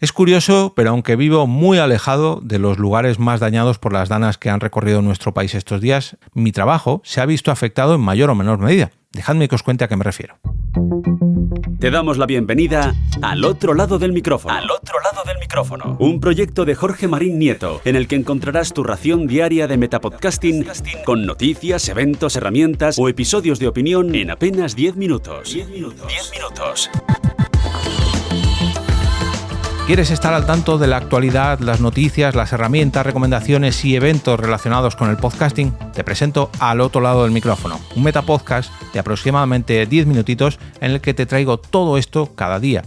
Es curioso, pero aunque vivo muy alejado de los lugares más dañados por las danas que han recorrido nuestro país estos días, mi trabajo se ha visto afectado en mayor o menor medida. Dejadme que os cuente a qué me refiero. Te damos la bienvenida Al Otro Lado del Micrófono. Al Otro Lado del Micrófono. Un proyecto de Jorge Marín Nieto, en el que encontrarás tu ración diaria de metapodcasting con noticias, eventos, herramientas o episodios de opinión en apenas 10 minutos. 10 minutos. ¿Quieres estar al tanto de la actualidad, las noticias, las herramientas, recomendaciones y eventos relacionados con el podcasting? Te presento Al Otro Lado del Micrófono, un metapodcast de aproximadamente 10 minutitos en el que te traigo todo esto cada día.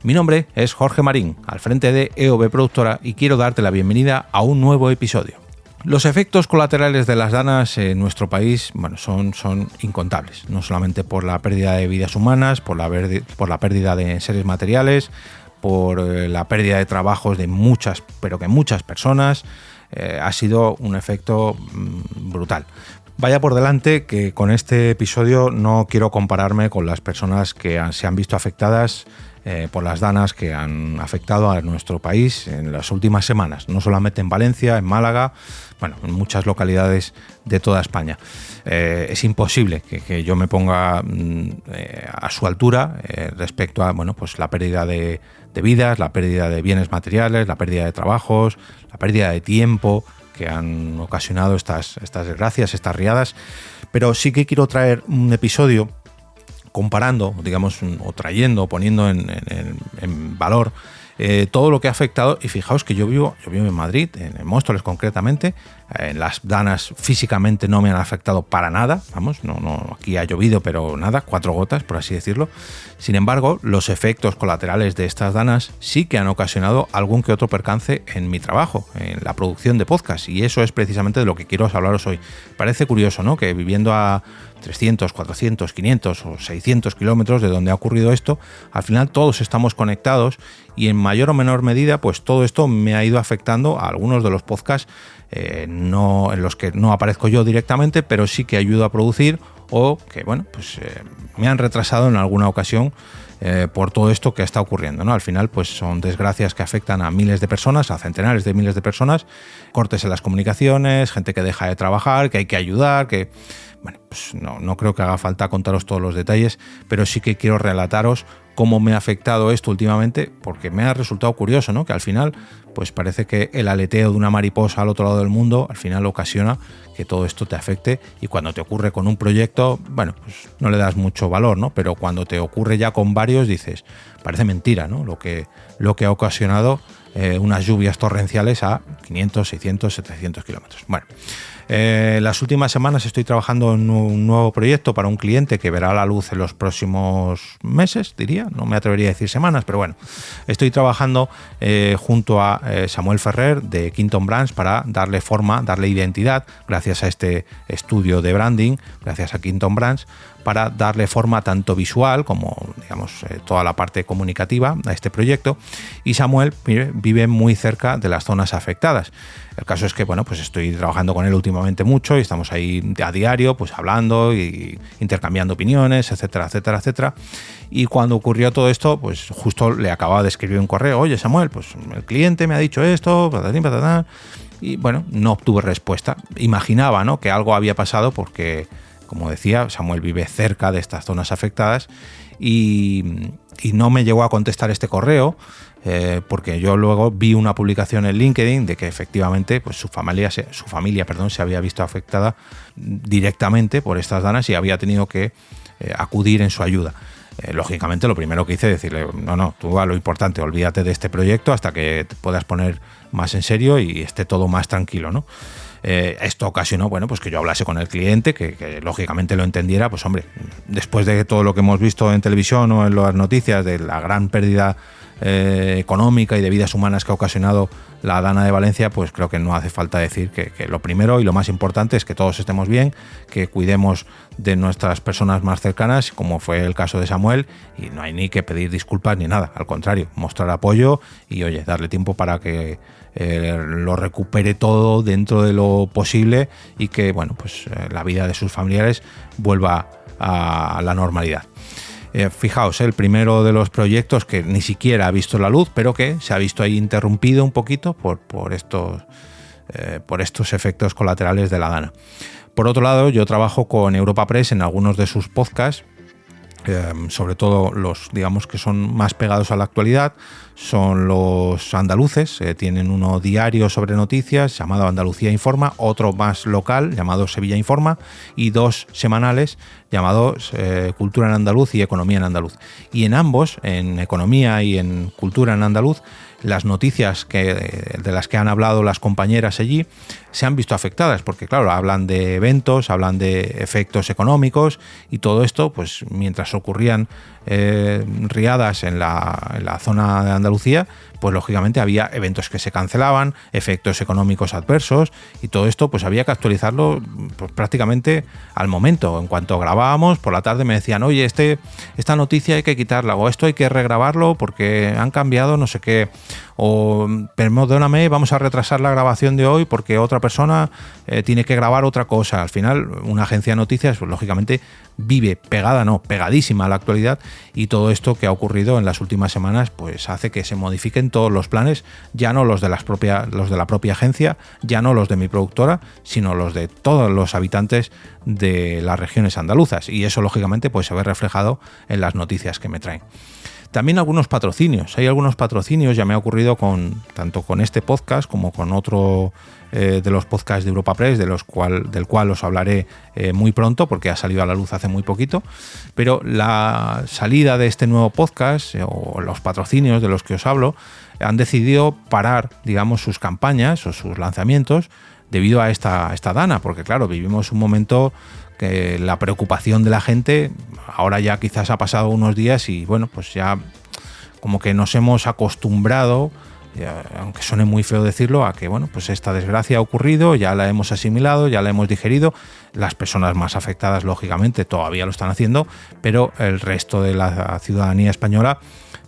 Mi nombre es Jorge Marín, al frente de EOB Productora, y quiero darte la bienvenida a un nuevo episodio. Los efectos colaterales de las danas en nuestro país, son incontables, no solamente por la pérdida de vidas humanas, por la pérdida de seres materiales, por la pérdida de trabajos de muchas personas. Ha sido un efecto brutal. Vaya por delante que con este episodio no quiero compararme con las personas que se han visto afectadas por las danas que han afectado a nuestro país en las últimas semanas, no solamente en Valencia, en Málaga, en muchas localidades de toda España. Es imposible que yo me ponga a su altura respecto a la pérdida de vidas, la pérdida de bienes materiales, la pérdida de trabajos, la pérdida de tiempo que han ocasionado estas desgracias, estas riadas. Pero sí que quiero traer un episodio comparando, poniendo en valor todo lo que ha afectado. Y fijaos que yo vivo en Madrid, en Móstoles concretamente. Las danas físicamente no me han afectado para nada, aquí ha llovido, pero nada, 4 gotas, por así decirlo. Sin embargo, los efectos colaterales de estas danas sí que han ocasionado algún que otro percance en mi trabajo, en la producción de podcast, y eso es precisamente de lo que quiero hablaros hoy. Parece curioso, ¿no?, que viviendo a 300, 400, 500 o 600 kilómetros de donde ha ocurrido esto, al final todos estamos conectados, y en mayor o menor medida, pues todo esto me ha ido afectando a algunos de los podcasts en los que no aparezco yo directamente, pero sí que ayudo a producir, o que me han retrasado en alguna ocasión por todo esto que está ocurriendo, ¿no? Al final pues son desgracias que afectan a miles de personas, a centenares de miles de personas, cortes en las comunicaciones, gente que deja de trabajar, que hay que ayudar, que no creo que haga falta contaros todos los detalles, pero sí que quiero relataros cómo me ha afectado esto últimamente, porque me ha resultado curioso, ¿no?, que al final pues parece que el aleteo de una mariposa al otro lado del mundo al final ocasiona que todo esto te afecte, y cuando te ocurre con un proyecto, no le das mucho valor, ¿no? Pero cuando te ocurre ya con varios dices, parece mentira, ¿no?, lo que ha ocasionado unas lluvias torrenciales a 500, 600, 700 kilómetros. Las últimas semanas estoy trabajando en un nuevo proyecto para un cliente que verá la luz en los próximos meses, diría, no me atrevería a decir semanas, pero estoy trabajando junto a Samuel Ferrer de Quinton Brands para darle forma, darle identidad, gracias a este estudio de branding, gracias a Quinton Brands, para darle forma tanto visual como, toda la parte comunicativa a este proyecto. Y Samuel vive muy cerca de las zonas afectadas. El caso es que, estoy trabajando con él últimamente mucho y estamos ahí a diario, hablando y intercambiando opiniones, etcétera, etcétera, etcétera. Y cuando ocurrió todo esto, justo le acababa de escribir un correo: oye, Samuel, el cliente me ha dicho esto, patatín, patatán. Y no obtuve respuesta. Imaginaba, ¿no?, que algo había pasado porque, como decía, Samuel vive cerca de estas zonas afectadas y no me llegó a contestar este correo porque yo luego vi una publicación en LinkedIn de que efectivamente su familia se había visto afectada directamente por estas danas y había tenido que acudir en su ayuda. Lógicamente lo primero que hice es decirle, no, tú a lo importante, olvídate de este proyecto hasta que te puedas poner más en serio y esté todo más tranquilo, ¿no? Esto ocasionó que yo hablase con el cliente, que lógicamente lo entendiera. Después de todo lo que hemos visto en televisión o en las noticias de la gran pérdida económica y de vidas humanas que ha ocasionado la dana de Valencia, pues creo que no hace falta decir que lo primero y lo más importante es que todos estemos bien, que cuidemos de nuestras personas más cercanas, como fue el caso de Samuel, y no hay ni que pedir disculpas ni nada, al contrario, mostrar apoyo y darle tiempo para que lo recupere todo dentro de lo posible y que la vida de sus familiares vuelva a la normalidad. Fijaos, el primero de los proyectos que ni siquiera ha visto la luz, pero que se ha visto ahí interrumpido un poquito por estos efectos colaterales de la Dana. Por otro lado, yo trabajo con Europa Press en algunos de sus podcasts, sobre todo los, digamos, que son más pegados a la actualidad, son los andaluces. Tienen uno diario sobre noticias llamado Andalucía Informa, otro más local llamado Sevilla Informa y 2 semanales llamados Cultura en Andaluz y Economía en Andaluz. Y en ambos, en Economía y en Cultura en Andaluz, las noticias de las que han hablado las compañeras allí se han visto afectadas, porque claro, hablan de eventos, hablan de efectos económicos y todo esto, pues mientras ocurrían riadas en la zona de Andalucía, pues lógicamente había eventos que se cancelaban, efectos económicos adversos, y todo esto pues había que actualizarlo pues, prácticamente al momento. En cuanto grabábamos, por la tarde me decían, oye, esta noticia hay que quitarla, o esto hay que regrabarlo porque han cambiado no sé qué, o perdóname, vamos a retrasar la grabación de hoy porque otra persona tiene que grabar otra cosa. Al final, una agencia de noticias, pues lógicamente vive pegadísima a la actualidad, y todo esto que ha ocurrido en las últimas semanas pues hace que se modifiquen todos los planes, ya no los de la propia agencia, ya no los de mi productora, sino los de todos los habitantes de las regiones andaluzas, y eso lógicamente pues se ve reflejado en las noticias que me traen. También algunos patrocinios. Hay algunos patrocinios, ya me ha ocurrido tanto con este podcast como con otro de los podcasts de Europa Press, del cual os hablaré muy pronto, porque ha salido a la luz hace muy poquito. Pero la salida de este nuevo podcast, o los patrocinios de los que os hablo, han decidido parar, digamos, sus campañas o sus lanzamientos debido a esta Dana, porque claro, vivimos un momento que la preocupación de la gente, ahora ya quizás ha pasado unos días y bueno, pues ya como que nos hemos acostumbrado, aunque suene muy feo decirlo, a que bueno, pues esta desgracia ha ocurrido, ya la hemos asimilado, ya la hemos digerido. Las personas más afectadas lógicamente todavía lo están haciendo, pero el resto de la ciudadanía española,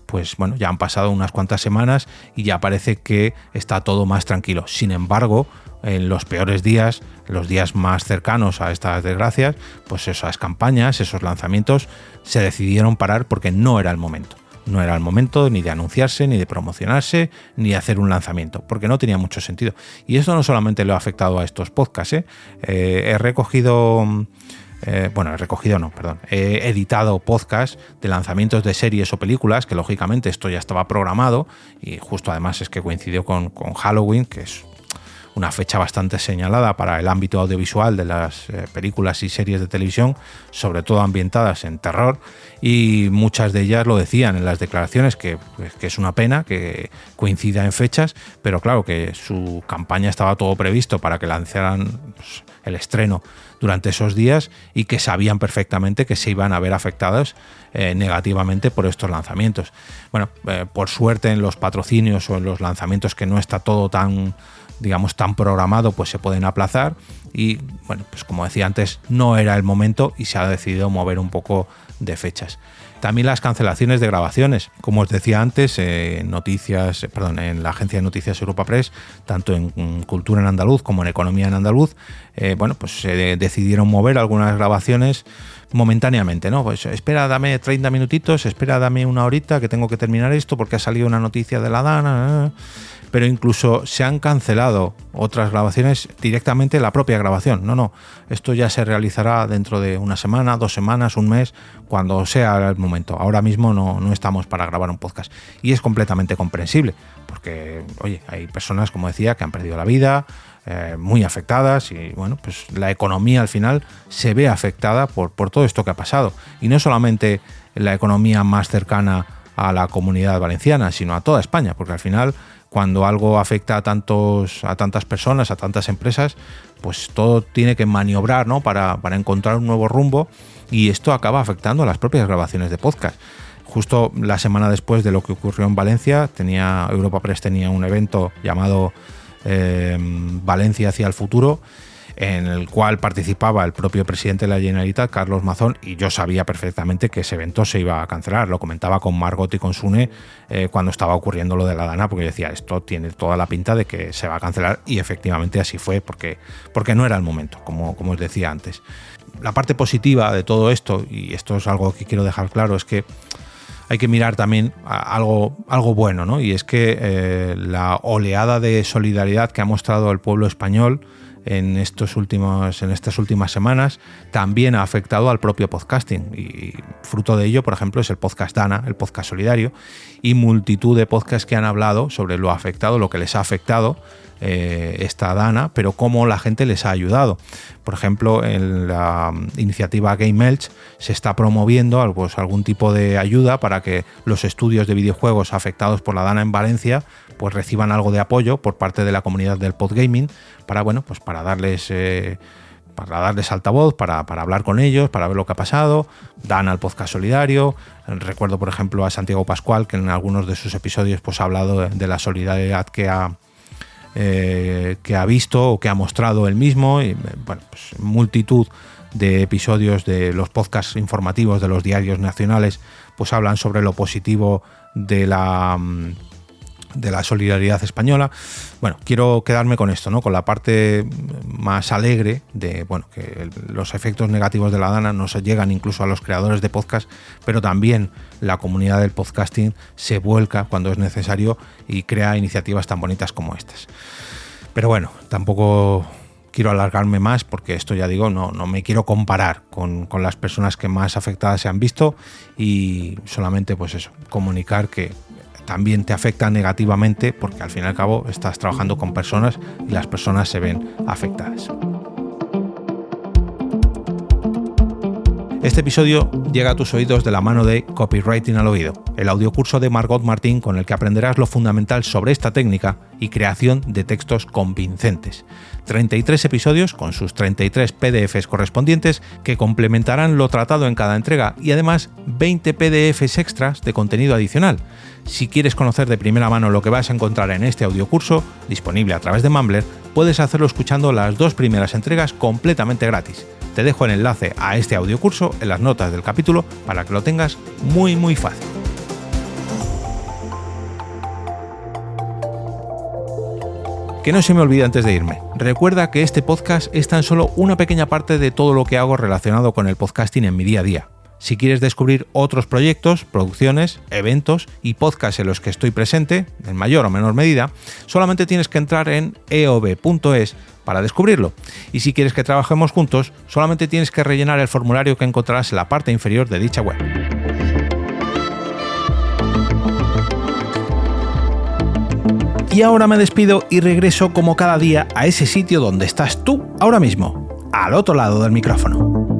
pues bueno, ya han pasado unas cuantas semanas y ya parece que está todo más tranquilo. Sin embargo, en los peores días, los días más cercanos a estas desgracias, pues esas campañas, esos lanzamientos se decidieron parar porque no era el momento. No era el momento ni de anunciarse, ni de promocionarse, ni de hacer un lanzamiento, porque no tenía mucho sentido. Y esto no solamente lo ha afectado a estos podcasts. He editado podcasts de lanzamientos de series o películas, que lógicamente esto ya estaba programado, y justo además es que coincidió con Halloween, que es una fecha bastante señalada para el ámbito audiovisual de las películas y series de televisión, sobre todo ambientadas en terror, y muchas de ellas lo decían en las declaraciones, que es una pena que coincida en fechas, pero claro, que su campaña estaba todo previsto para que lanzaran pues, el estreno durante esos días, y que sabían perfectamente que se iban a ver afectados negativamente por estos lanzamientos. Bueno, por suerte en los patrocinios o en los lanzamientos que no está todo tan programado, pues se pueden aplazar, y bueno, pues como decía antes, no era el momento y se ha decidido mover un poco de fechas. También las cancelaciones de grabaciones, como os decía antes, en la agencia de noticias Europa Press, tanto en Cultura en Andaluz como en Economía en Andaluz, pues se decidieron mover algunas grabaciones momentáneamente, ¿no? Pues espera, dame 30 minutitos, espera, dame una horita que tengo que terminar esto porque ha salido una noticia de la Dana. Pero incluso se han cancelado otras grabaciones directamente, la propia grabación. No, esto ya se realizará dentro de una semana, 2 semanas, un mes, cuando sea el momento. Ahora mismo no estamos para grabar un podcast. Y es completamente comprensible, porque, oye, hay personas, como decía, que han perdido la vida, muy afectadas, y bueno, pues la economía al final se ve afectada por todo esto que ha pasado. Y no solamente la economía más cercana a la Comunidad Valenciana, sino a toda España, porque al final, cuando algo afecta a tantas personas, a tantas empresas, pues todo tiene que maniobrar, ¿no? para encontrar un nuevo rumbo, y esto acaba afectando a las propias grabaciones de podcast. Justo la semana después de lo que ocurrió en Valencia, Europa Press tenía un evento llamado Valencia hacia el futuro, en el cual participaba el propio presidente de la Generalitat, Carlos Mazón, y yo sabía perfectamente que ese evento se iba a cancelar. Lo comentaba con Margot y con Sune cuando estaba ocurriendo lo de la Dana, porque yo decía, esto tiene toda la pinta de que se va a cancelar, y efectivamente así fue, porque no era el momento, como os decía antes. la parte positiva de todo esto, y esto es algo que quiero dejar claro, es que hay que mirar también algo bueno, ¿no? Y es que la oleada de solidaridad que ha mostrado el pueblo español en estas últimas semanas también ha afectado al propio podcasting, y fruto de ello, por ejemplo, es el podcast Dana, el podcast solidario, y multitud de podcasts que han hablado sobre lo afectado, lo que les ha afectado esta Dana, pero cómo la gente les ha ayudado. Por ejemplo, en la iniciativa Game Elch se está promoviendo pues, algún tipo de ayuda para que los estudios de videojuegos afectados por la Dana en Valencia pues reciban algo de apoyo por parte de la comunidad del podgaming para darles altavoz, para hablar con ellos, para ver lo que ha pasado. Dana al podcast solidario. Recuerdo, por ejemplo, a Santiago Pascual, que en algunos de sus episodios pues, ha hablado de la solidaridad que ha visto o que ha mostrado él mismo, y bueno, pues multitud de episodios de los podcasts informativos de los diarios nacionales pues hablan sobre lo positivo de la solidaridad española. Bueno, quiero quedarme con esto, ¿no? Con la parte más alegre de, bueno, que los efectos negativos de la Dana no se llegan incluso a los creadores de podcast, pero también la comunidad del podcasting se vuelca cuando es necesario y crea iniciativas tan bonitas como estas. Pero bueno, tampoco quiero alargarme más porque esto, ya digo, no me quiero comparar con las personas que más afectadas se han visto, y solamente pues eso, comunicar que también te afecta negativamente porque al fin y al cabo estás trabajando con personas y las personas se ven afectadas. Este episodio llega a tus oídos de la mano de Copywriting al Oído, el audiocurso de Margot Martín con el que aprenderás lo fundamental sobre esta técnica y creación de textos convincentes. 33 episodios con sus 33 PDFs correspondientes que complementarán lo tratado en cada entrega, y además 20 PDFs extras de contenido adicional. Si quieres conocer de primera mano lo que vas a encontrar en este audiocurso, disponible a través de Mumbler, puedes hacerlo escuchando las 2 primeras entregas completamente gratis. Te dejo el enlace a este audiocurso en las notas del capítulo para que lo tengas muy fácil. Que no se me olvide antes de irme, recuerda que este podcast es tan solo una pequeña parte de todo lo que hago relacionado con el podcasting en mi día a día. Si quieres descubrir otros proyectos, producciones, eventos y podcasts en los que estoy presente, en mayor o menor medida, solamente tienes que entrar en eob.es para descubrirlo. Y si quieres que trabajemos juntos, solamente tienes que rellenar el formulario que encontrarás en la parte inferior de dicha web. Y ahora me despido y regreso como cada día a ese sitio donde estás tú ahora mismo, al otro lado del micrófono.